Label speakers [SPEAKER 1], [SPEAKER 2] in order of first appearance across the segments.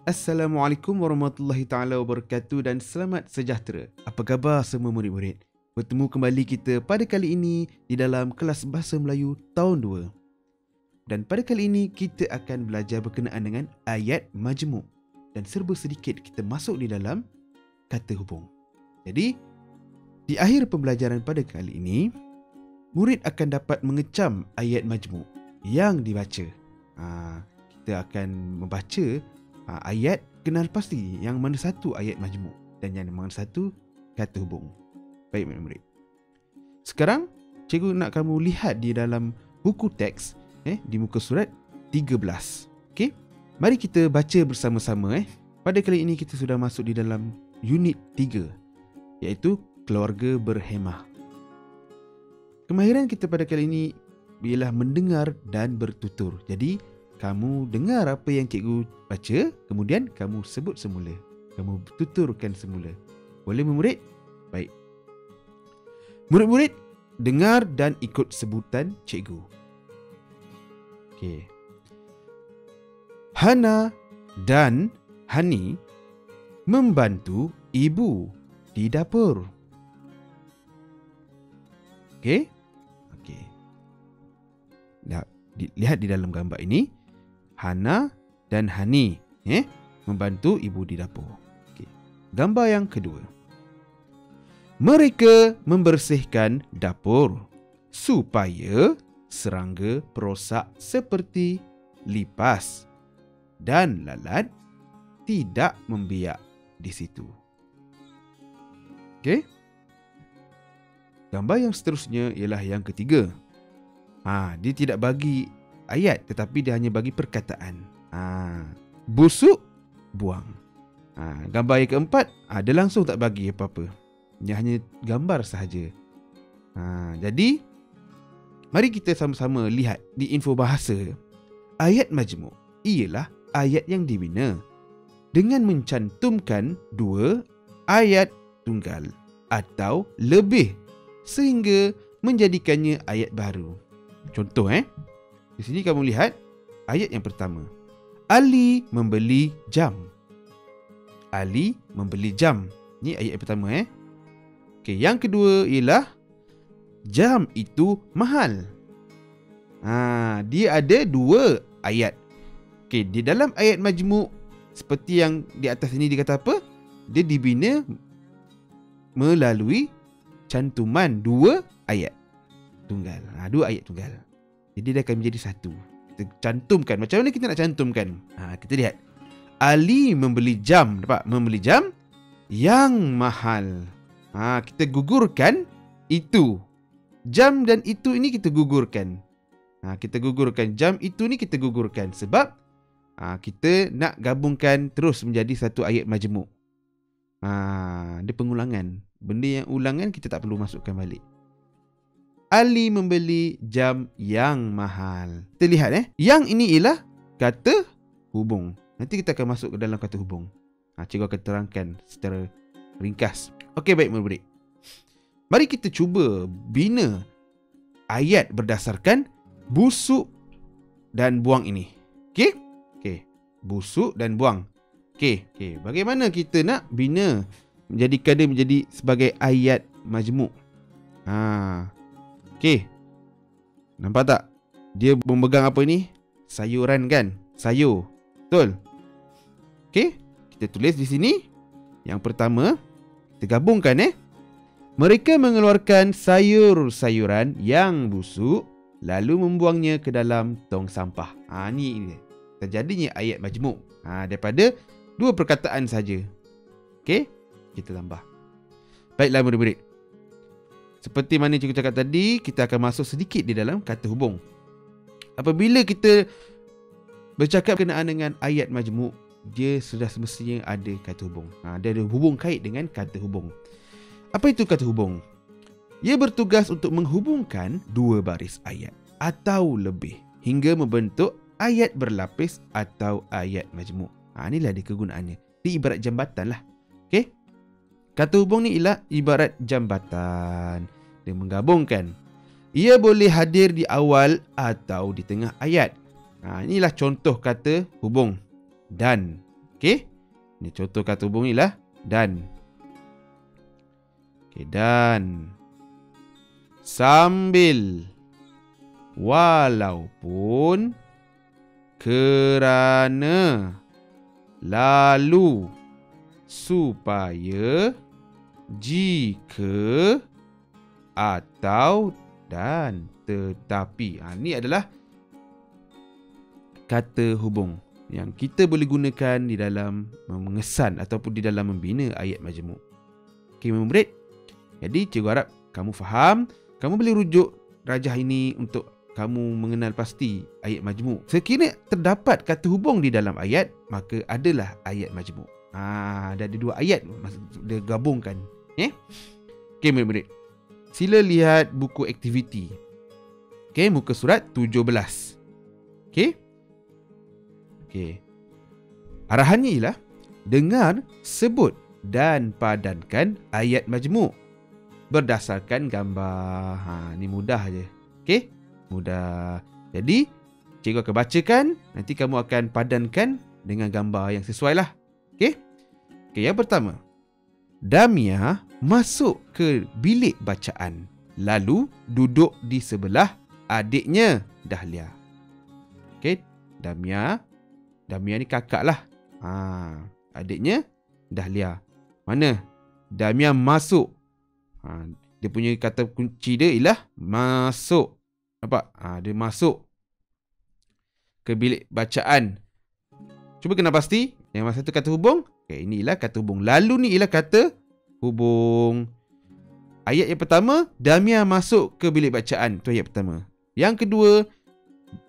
[SPEAKER 1] Assalamualaikum warahmatullahi taala wabarakatuh dan selamat sejahtera. Apa khabar semua murid-murid? Bertemu kembali kita pada kali ini di dalam kelas Bahasa Melayu tahun 2. Dan pada kali ini kita akan belajar berkenaan dengan ayat majmuk dan serba sedikit kita masuk di dalam kata hubung. Jadi, di akhir pembelajaran pada kali ini, murid akan dapat mengecam ayat majmuk yang dibaca. Kita akan membaca ayat kenal pasti yang mana satu ayat majmuk dan yang mana satu kata hubung. Baik murid-murid. Sekarang cikgu nak kamu lihat di dalam buku teks di muka surat 13. Okey? Mari kita baca bersama-sama. Pada kali ini kita sudah masuk di dalam unit 3 iaitu keluarga berhemah. Kemahiran kita pada kali ini ialah mendengar dan bertutur. Jadi kamu dengar apa yang cikgu baca, kemudian kamu sebut semula. Kamu tuturkan semula. Boleh murid? Baik. Murid-murid, dengar dan ikut sebutan cikgu. Okey. Hana dan Hani membantu ibu di dapur. Okey? Okey. Lihat di dalam gambar ini. Hana dan Hani membantu ibu di dapur. Okay. Gambar yang kedua. Mereka membersihkan dapur supaya serangga perosak seperti lipas dan lalat tidak membiak di situ. Okey. Gambar yang seterusnya ialah yang ketiga. Dia tidak bagi ayat tetapi dia hanya bagi perkataan. Busuk, buang. Gambar yang keempat, dia langsung tak bagi apa-apa. Dia hanya gambar sahaja. Jadi, mari kita sama-sama lihat di info bahasa. Ayat majmuk ialah ayat yang dibina dengan mencantumkan dua ayat tunggal atau lebih sehingga menjadikannya ayat baru. Contoh di sini kamu lihat ayat yang pertama. Ali membeli jam. Ali membeli jam. Ini ayat yang pertama Okey, yang kedua ialah jam itu mahal. Dia ada dua ayat. Okey, di dalam ayat majmuk seperti yang di atas ini dikata apa? Dia dibina melalui cantuman dua ayat tunggal. Dua ayat tunggal. Jadi dia akan menjadi satu. Kita cantumkan. Macam mana kita nak cantumkan? Kita lihat. Ali membeli jam. Nampak? Membeli jam yang mahal. Kita gugurkan itu. Jam dan itu ini kita gugurkan. Kita gugurkan. Jam itu ni kita gugurkan. Sebab kita nak gabungkan terus menjadi satu ayat majmuk. Dia pengulangan. Benda yang ulangan kita tak perlu masukkan balik. Ali membeli jam yang mahal. Kita lihat Yang ini ialah kata hubung. Nanti kita akan masuk ke dalam kata hubung. Cikgu akan terangkan secara ringkas. Okey, baik murid-murid. Mari kita cuba bina ayat berdasarkan busuk dan buang ini. Okey? Okey. Busuk dan buang. Okey. Bagaimana kita nak bina menjadikan dia menjadi sebagai ayat majmuk? Okey. Nampak tak? Dia memegang apa ni? Sayuran kan? Sayur. Betul? Okey. Kita tulis di sini. Yang pertama, kita gabungkan Mereka mengeluarkan sayur-sayuran yang busuk lalu membuangnya ke dalam tong sampah. Ni terjadinya ayat majmuk. Daripada dua perkataan saja. Okey? Kita tambah. Baiklah murid-murid. Seperti mana cikgu cakap tadi, kita akan masuk sedikit di dalam kata hubung. Apabila kita bercakap berkenaan dengan ayat majmuk, dia sudah semestinya ada kata hubung. Dia ada hubung kait dengan kata hubung. Apa itu kata hubung? Ia bertugas untuk menghubungkan dua baris ayat atau lebih hingga membentuk ayat berlapis atau ayat majmuk. Inilah dia kegunaannya. Dia ibarat jambatan lah. Okey? Kata hubung ni ialah ibarat jambatan. Dia menggabungkan. Ia boleh hadir di awal atau di tengah ayat. Inilah contoh kata hubung. Dan. Okey. Ini contoh kata hubung ni lah. Dan. Okey, dan. Sambil. Walaupun. Kerana. Lalu. Supaya. Jika. Atau. Dan. Tetapi. Ini adalah kata hubung yang kita boleh gunakan di dalam mengesan ataupun di dalam membina ayat majmuk. Okey, murid. Jadi cikgu harap kamu faham, kamu boleh rujuk rajah ini untuk kamu mengenal pasti ayat majmuk. Sekiranya terdapat kata hubung di dalam ayat, maka adalah ayat majmuk. Ada dua ayat dia gabungkan. Okey, murid-murid. Sila lihat buku aktiviti. Okey, muka surat 17. Okey. Okey. Arahannya ialah dengar, sebut dan padankan ayat majmuk berdasarkan gambar. Ni mudah je. Okey? Mudah. Jadi, cikgu akan bacakan, nanti kamu akan padankan dengan gambar yang sesuai lah. Okey? Okey, yang pertama. Damia masuk ke bilik bacaan, lalu duduk di sebelah adiknya Dahlia. Okey, Damia ni kakak lah. Adiknya Dahlia. Mana? Damia masuk. Dia punya kata kunci dia ialah masuk. Nampak? Dia masuk ke bilik bacaan. Cuba kena pasti. Yang masa tu kata hubung. Okay, ini ialah kata hubung. Lalu ni ialah kata hubung. Ayat yang pertama, Damia masuk ke bilik bacaan. Itu ayat pertama. Yang kedua,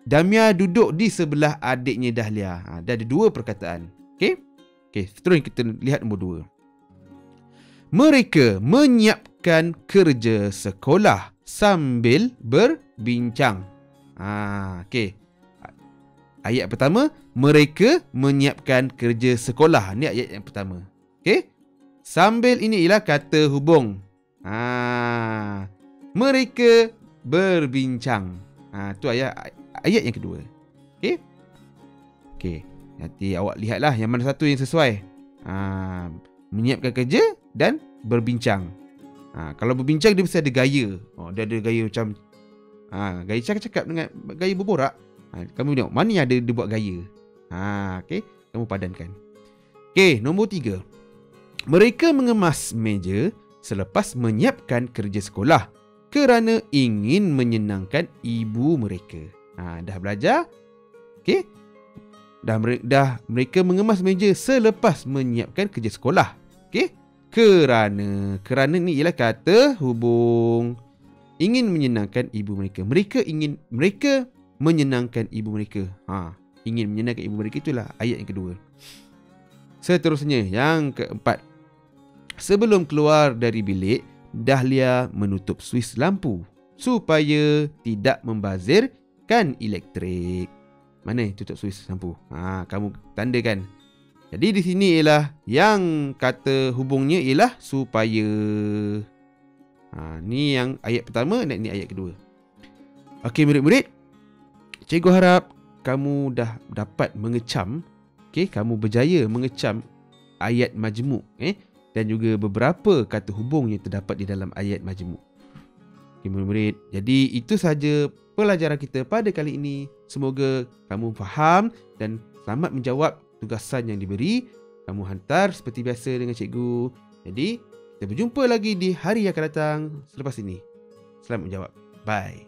[SPEAKER 1] Damia duduk di sebelah adiknya Dahlia. Dah ada dua perkataan. Okey? Okey, seterusnya kita lihat nombor dua. Mereka menyiapkan kerja sekolah sambil berbincang. Okey. Ayat pertama, mereka menyiapkan kerja sekolah. Ni ayat yang pertama. Okey? Sambil ini ialah kata hubung. Mereka berbincang. Tu ayat yang kedua. Okey? Okey. Nanti awak lihatlah yang mana satu yang sesuai. Menyiapkan kerja dan berbincang. Kalau berbincang dia mesti ada gaya. Dia ada gaya macam gaya cakap dengan gaya berborak. Kamu tengok mana yang ada dia buat gaya. Okey, kamu padankan. Okey, nombor 3. Mereka mengemas meja selepas menyiapkan kerja sekolah kerana ingin menyenangkan ibu mereka. Dah belajar? Okey. Dah mereka mengemas meja selepas menyiapkan kerja sekolah. Okey? Kerana ni ialah kata hubung. Ingin menyenangkan ibu mereka. Mereka menyenangkan ibu mereka. Ingin menyenangkan ibu mereka, itulah ayat yang kedua. Seterusnya, yang keempat. Sebelum keluar dari bilik, Dahlia menutup suis lampu supaya tidak membazirkan elektrik. Mana tutup suis lampu? Kamu tandakan. Jadi di sini ialah yang kata hubungnya ialah supaya. Ni yang ayat pertama dan ni ayat kedua. Okey, murid-murid. Cikgu harap kamu dah dapat mengecam. Okey, kamu berjaya mengecam ayat majmuk. Dan juga beberapa kata hubung yang terdapat di dalam ayat majmuk. Okay, murid-murid. Jadi itu sahaja pelajaran kita pada kali ini. Semoga kamu faham dan selamat menjawab tugasan yang diberi. Kamu hantar seperti biasa dengan cikgu. Jadi kita berjumpa lagi di hari yang akan datang selepas ini. Selamat menjawab. Bye.